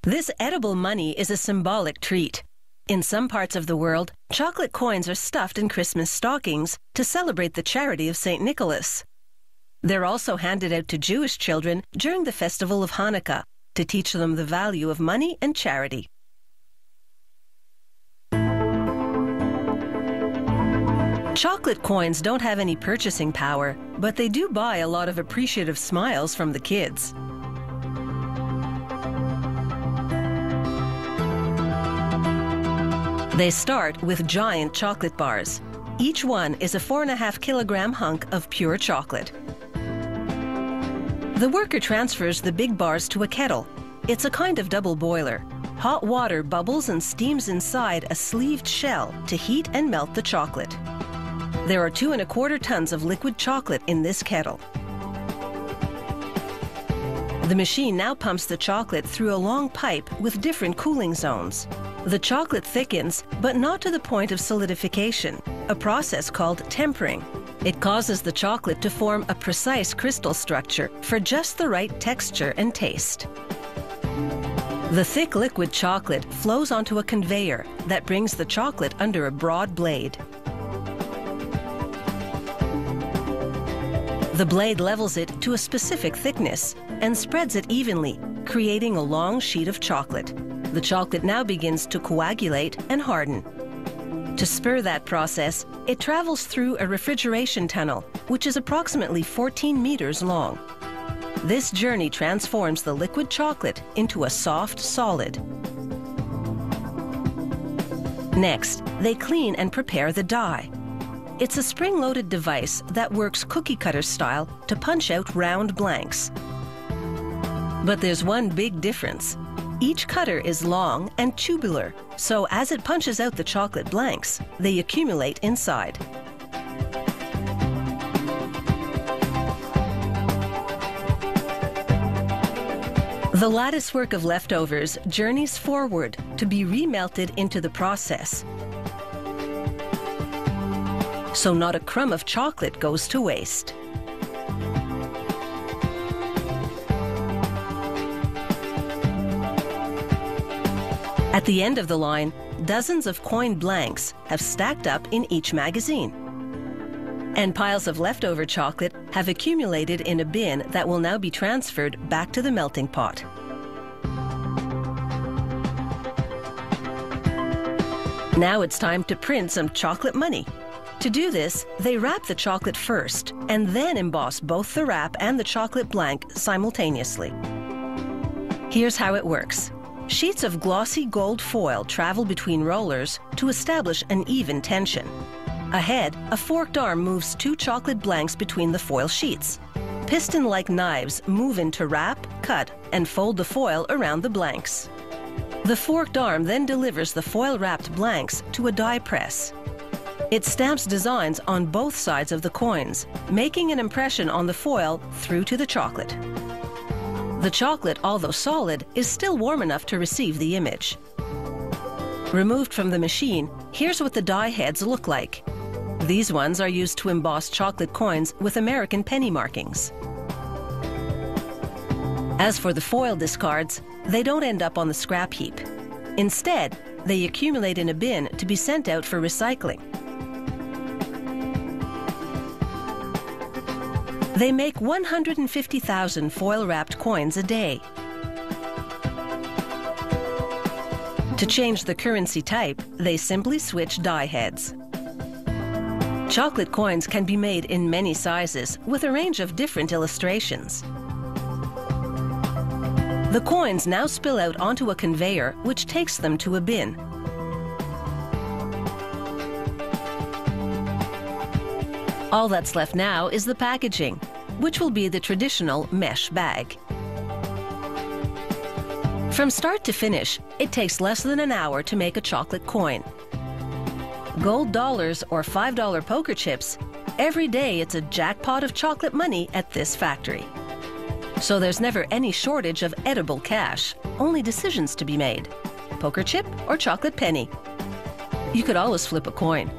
This edible money is a symbolic treat. In some parts of the world, chocolate coins are stuffed in Christmas stockings to celebrate the charity of St. Nicholas. They're also handed out to Jewish children during the festival of Hanukkah to teach them the value of money and charity. Chocolate coins don't have any purchasing power, but they do buy a lot of appreciative smiles from the kids. They start with giant chocolate bars. Each one is a 4.5-kilogram hunk of pure chocolate. The worker transfers the big bars to a kettle. It's a kind of double boiler. Hot water bubbles and steams inside a sleeved shell to heat and melt the chocolate. There are 2¼ tons of liquid chocolate in this kettle. The machine now pumps the chocolate through a long pipe with different cooling zones. The chocolate thickens, but not to the point of solidification, a process called tempering. It causes the chocolate to form a precise crystal structure for just the right texture and taste. The thick liquid chocolate flows onto a conveyor that brings the chocolate under a broad blade. The blade levels it to a specific thickness and spreads it evenly, creating a long sheet of chocolate. The chocolate now begins to coagulate and harden. To spur that process, it travels through a refrigeration tunnel, which is approximately 14 meters long. This journey transforms the liquid chocolate into a soft solid. Next, they clean and prepare the die. It's a spring-loaded device that works cookie-cutter style to punch out round blanks. But there's one big difference. Each cutter is long and tubular, so as it punches out the chocolate blanks, they accumulate inside. The latticework of leftovers journeys forward to be remelted into the process. So not a crumb of chocolate goes to waste. At the end of the line, dozens of coin blanks have stacked up in each magazine. And piles of leftover chocolate have accumulated in a bin that will now be transferred back to the melting pot. Now it's time to print some chocolate money. To do this, they wrap the chocolate first and then emboss both the wrap and the chocolate blank simultaneously. Here's how it works. Sheets of glossy gold foil travel between rollers to establish an even tension. Ahead, a forked arm moves 2 chocolate blanks between the foil sheets. Piston-like knives move in to wrap, cut, and fold the foil around the blanks. The forked arm then delivers the foil-wrapped blanks to a die press. It stamps designs on both sides of the coins, making an impression on the foil through to the chocolate. The chocolate, although solid, is still warm enough to receive the image. Removed from the machine, here's what the die heads look like. These ones are used to emboss chocolate coins with American penny markings. As for the foil discards, they don't end up on the scrap heap. Instead, they accumulate in a bin to be sent out for recycling. They make 150,000 foil-wrapped coins a day. To change the currency type, they simply switch die heads. Chocolate coins can be made in many sizes with a range of different illustrations. The coins now spill out onto a conveyor which takes them to a bin. All that's left now is the packaging, which will be the traditional mesh bag. From start to finish, it takes less than an hour to make a chocolate coin. Gold dollars or $5 poker chips, every day it's a jackpot of chocolate money at this factory. So there's never any shortage of edible cash, only decisions to be made. Poker chip or chocolate penny. You could always flip a coin.